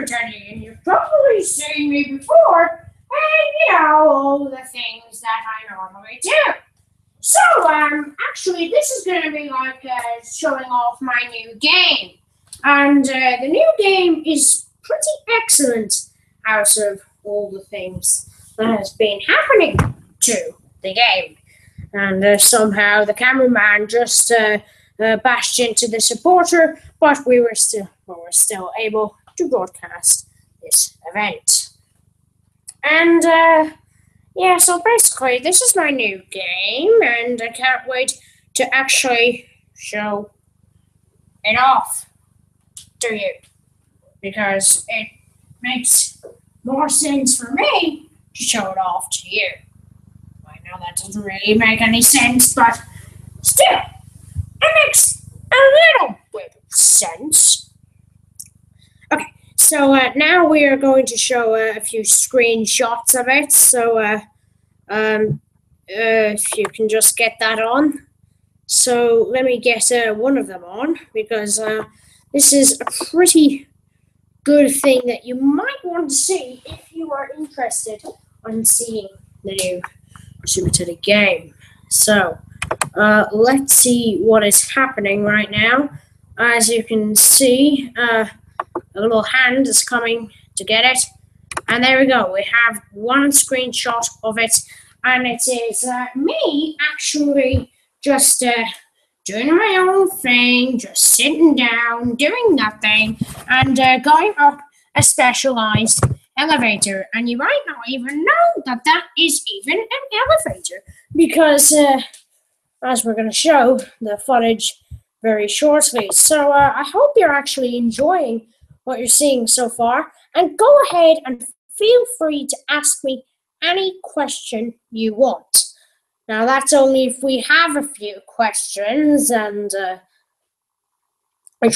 Teddy, and you've probably seen me before, and all the things that I normally do. So, actually, this is going to be like showing off my new game. And the new game is pretty excellent out of all the things that has been happening to the game. And somehow the cameraman just bashed into the supporter, but we were still able to broadcast this event. And yeah, so basically this is my new game, and I can't wait to actually show it off to you, because it makes more sense for me to show it off to you. I know that doesn't really make any sense, but still, it makes a little bit of sense. Okay, so now we are going to show a few screenshots of it. So if you can just get that on. So let me get one of them on, because this is a pretty good thing that you might want to see if you are interested in seeing the new Super Teddy game. So let's see what is happening right now. As you can see, a little hand is coming to get it, and there we go. We have one screenshot of it, and it is me actually just doing my own thing, just sitting down, doing nothing, and going up a specialized elevator. And you might not even know that that is even an elevator, because as we're going to show the footage very shortly. So I hope you're actually enjoying what you're seeing so far, and go ahead and feel free to ask me any question you want. Now, that's only if we have a few questions, and it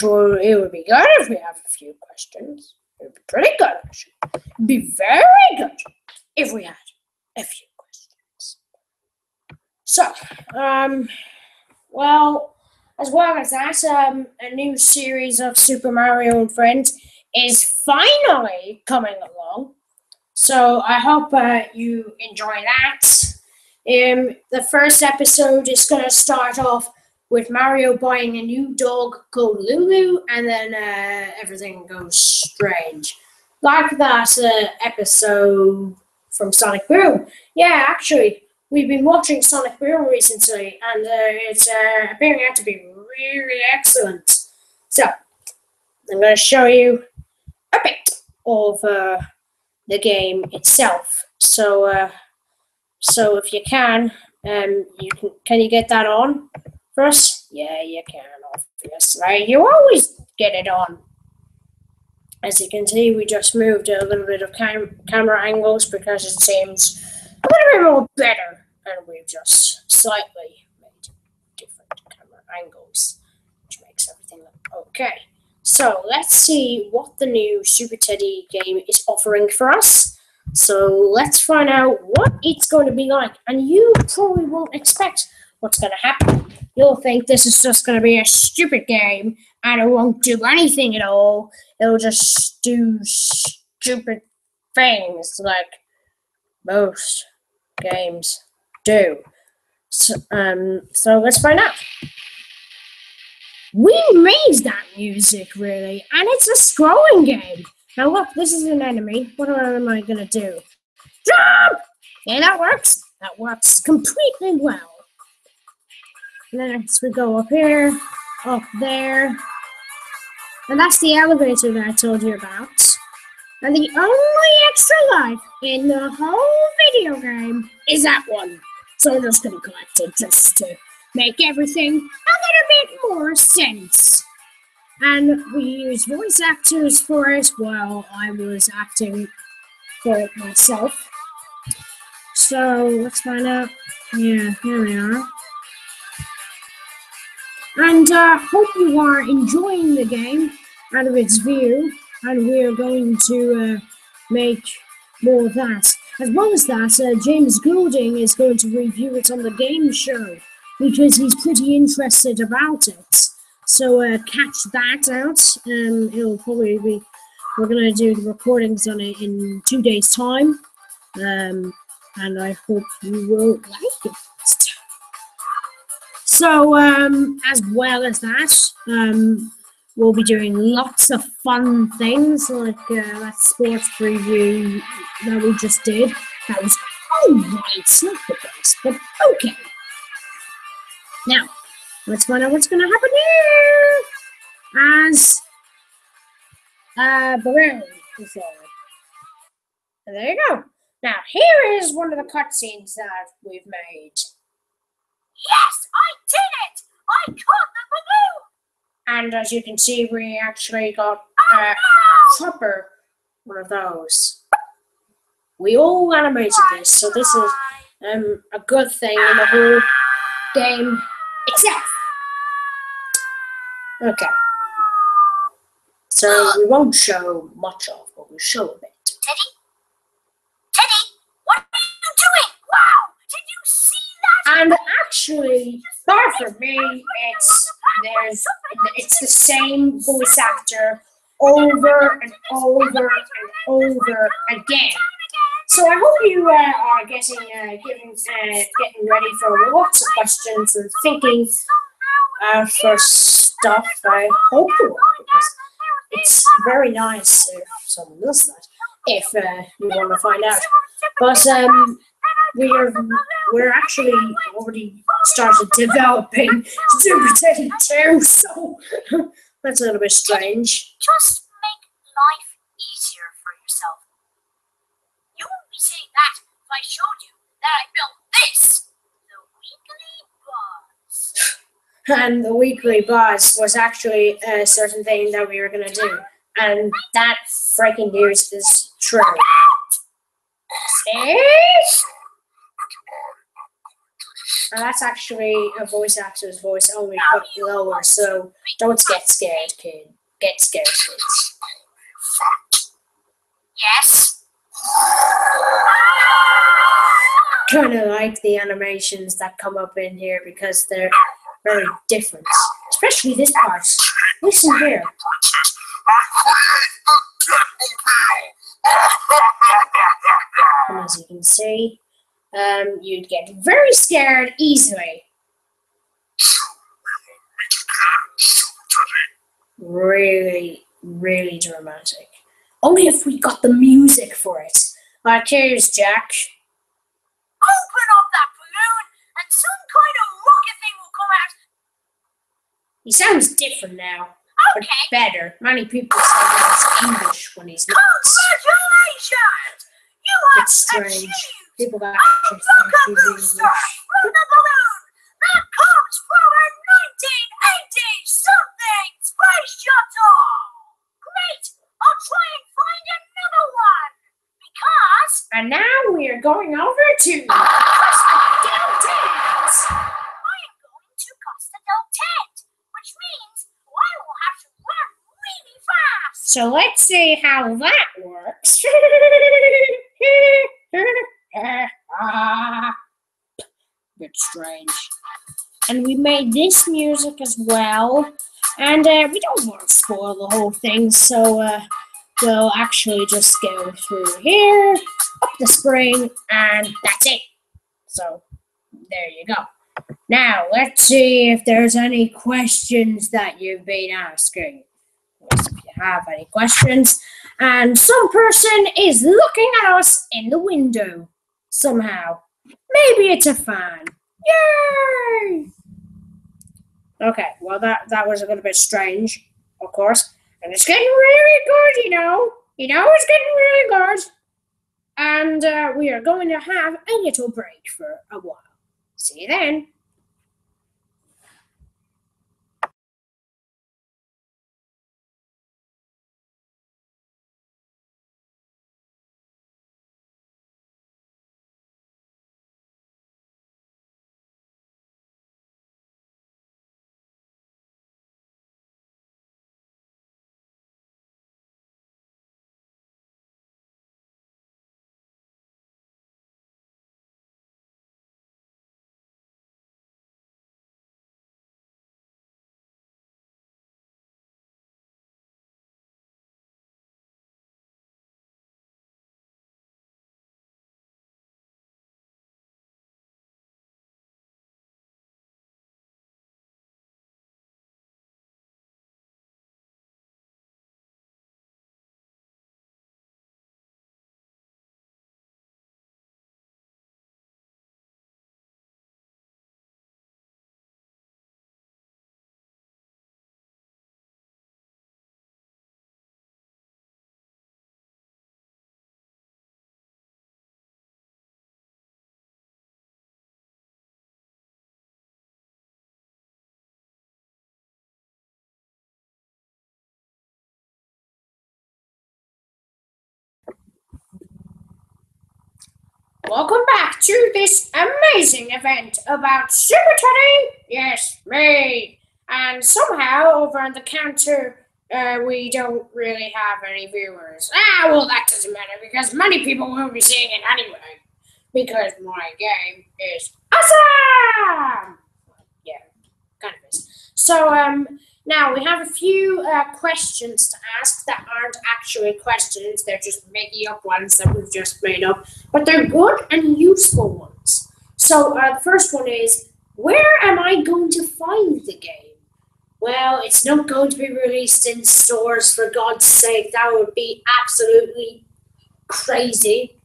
would be good if we have a few questions. It would be pretty good, actually. It would be very good if we had a few questions. So, well as that, a new series of Super Mario and Friends is finally coming along. So I hope you enjoy that. The first episode is going to start off with Mario buying a new dog called Lulu, and then everything goes strange. Like that episode from Sonic Boom. Yeah, actually, we've been watching Sonic Boom recently, and it's appearing out to be really excellent. So, I'm going to show you a bit of the game itself. So, so if you can you get that on for us? Yeah, you can, obviously. You always get it on. As you can see, we just moved a little bit of camera angles because it seems a little bit more better, and we've just slightly made different camera angles, which makes everything look okay. So let's see what the new Super Teddy game is offering for us. So let's find out what it's going to be like. And you probably won't expect what's going to happen. You'll think this is just going to be a stupid game, and it won't do anything at all. It'll just do stupid things like most games do. So let's find out. We made that music, really, and it's a scrolling game. Now look, this is an enemy. What am I going to do? Jump! Yeah, that works. That works completely well. Next, we go up here, up there. And that's the elevator that I told you about. And the only extra life in the whole video game is that one. So I'm just going to collect it just to make everything a little bit more sense. And we use voice actors for it while I was acting for it myself. So let's find out. Yeah, here we are. And hope you are enjoying the game out of its view. And we are going to make more of that. As well as that, James Goulding is going to review it on the game show, because he's pretty interested about it. So catch that out. It'll probably be we're gonna do the recordings on it in 2 days' time, and I hope you will like it. So, as well as that, we'll be doing lots of fun things like that sports preview that we just did. That was alright, not the best, but okay. Now, let's find out what's going to happen here. As Balloon is there. And there you go. Now, here is one of the cutscenes that we've made. Yes, I did it! I caught the balloon! And as you can see, we actually got Chopper, one of those. We all animated this, so this is a good thing in the whole game itself. Okay. So we won't show much of, but we'll show a bit. Teddy, what are you doing? Wow, did you see that? And actually, far from me, it's the same voice actor over and over and over again. So I hope you are getting ready for lots of questions and thinking for stuff. I hope you are, because it's very nice if someone does that, if you want to find out. But we're actually already started developing Super Teddy 2, so that's a little bit strange. Just make life easier for yourself. You won't be saying that if I showed you that I built this, the Weekly Buzz. And the Weekly Buzz was actually a certain thing that we were going to do. And that breaking news is true. See? And that's actually a voice actor's voice, only put lower, so don't get scared, kid. Get scared, kids. Yes? Kind of like the animations that come up in here because they're very different. Especially this part. Listen here. And as you can see, you'd get very scared easily. Really, really dramatic. Only if we got the music for it. Like, here's Jack. Open up that balloon and some kind of rocket thing will come out. He sounds different now. Okay. But better. Many people say that it's English when he's not. Congratulations! You have It's strange. achieved People got a rocket booster from the balloon that comes from a 1980 something space shuttle. Great! I'll try and find another one because. And now we are going over to Costa del Tent. I am going to Costa del Tent, which means I will have to run really fast. So let's see how that works. Bit strange. And we made this music as well. And we don't want to spoil the whole thing, so we'll actually just go through here, up the spring, and that's it. So there you go. Now, let's see if there's any questions that you've been asking. If you have any questions. And some person is looking at us in the window somehow. Maybe it's a fan. Yay! Okay, well that was a little bit strange, of course. And it's getting really good, you know. You know it's getting really good. And we are going to have a little break for a while. See you then. Welcome back to this amazing event about Super Teddy. Yes, me. And somehow over on the counter, we don't really have any viewers. Well, that doesn't matter because many people will be seeing it anyway. Because my game is awesome. Yeah, kind of is. So, now we have a few questions to ask that aren't actually questions. They're just making up ones that we've just made up, but they're good and useful ones. So the first one is, where am I going to find the game? Well, it's not going to be released in stores, for God's sake. That would be absolutely crazy.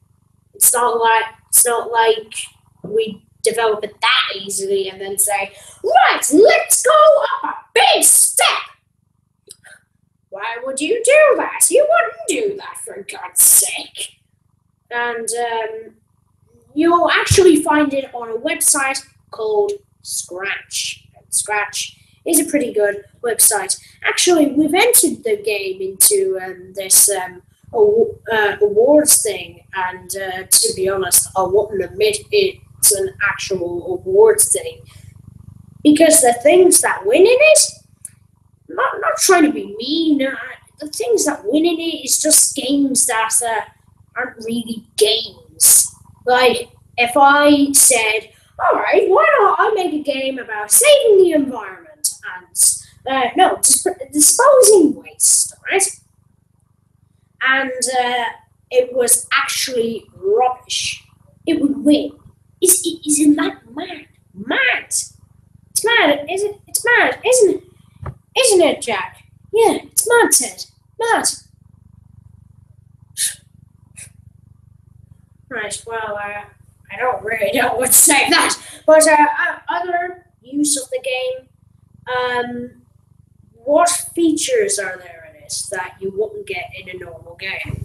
It's not like we develop it that easily and then say, right, let's go up a big step. Why would you do that? You wouldn't do that, for God's sake. And you'll actually find it on a website called Scratch. And Scratch is a pretty good website. Actually, we've entered the game into this awards thing, and to be honest, I wouldn't admit it's an actual awards thing because the things that win in it, not trying to be mean, the things that win in it is just games that aren't really games. Like if I said, all right, why not I make a game about saving the environment and disposing waste, right? And it was actually rubbish, it would win. Isn't that mad? Mad! It's mad, isn't it? It's mad, isn't it? Isn't it, Jack? Yeah, it's mad, Ted. Mad. Right, well, I don't really know what to say to that. But other use of the game, what features are there in it that you wouldn't get in a normal game?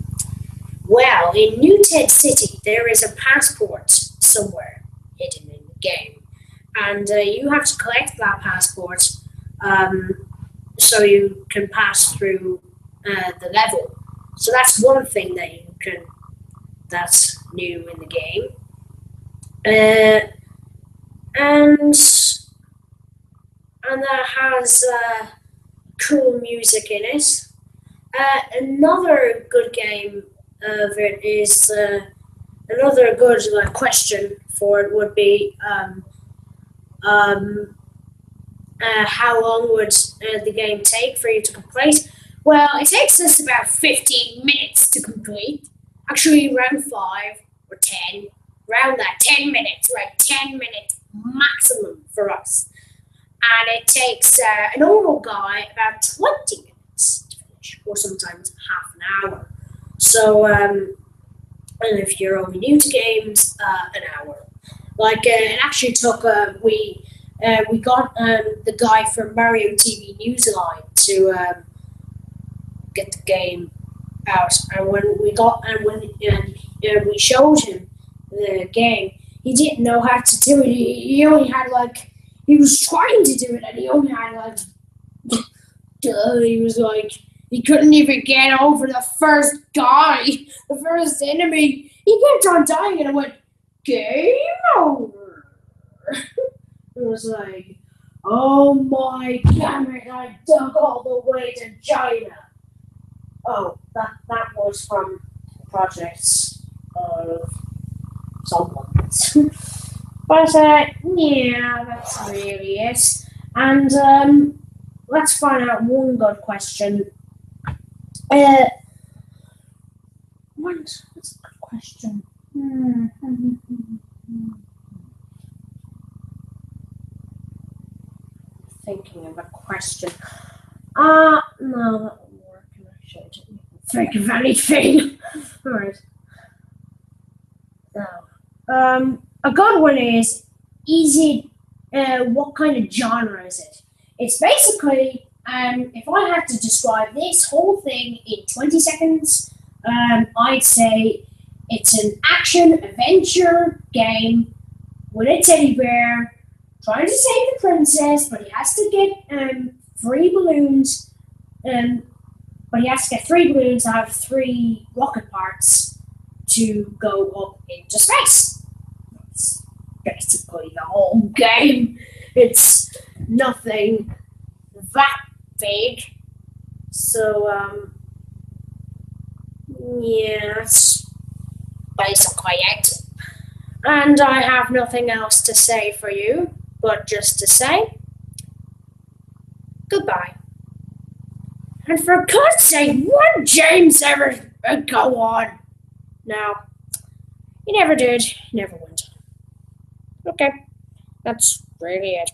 Well, in New Ted City, there is a passport somewhere hidden in the game, and you have to collect that passport so you can pass through the level. So that's one thing that's new in the game, and that has cool music in it. Another good game of it is another good question for it would be how long would the game take for you to complete? Well, it takes us about 15 minutes to complete. Actually, around 5 or 10, around that 10 minutes, like 10 minutes maximum for us. And it takes a normal guy about 20 minutes to finish, or sometimes half an hour. So, and if you're only new to games, an hour. Like it actually took we got the guy from Mario TV Newsline to get the game out, and when we showed him the game, he didn't know how to do it. He only had he was trying to do it, and he only had he was he couldn't even get over the first guy, the first enemy. He kept on dying, and it went game over. It was like, oh my damn it! I dug all the way to China. Oh, that was from projects of someone. But yeah, that's really it. And let's find out one good question. What's a good question? Thinking of a question. No, that won't work. Actually, I didn't think of anything. All right. So, a good one is it? What kind of genre is it? It's basically, if I had to describe this whole thing in 20 seconds, I'd say it's an action adventure game with a teddy bear trying to save the princess, but he has to get 3 balloons. But he has to get 3 balloons out of 3 rocket parts to go up into space. That's basically the whole game. It's nothing that big. So, yeah, that's basically it. And I have nothing else to say for you, but just to say goodbye. And for God's sake, would James ever go on? No, he never did. He never went. Okay, that's really it.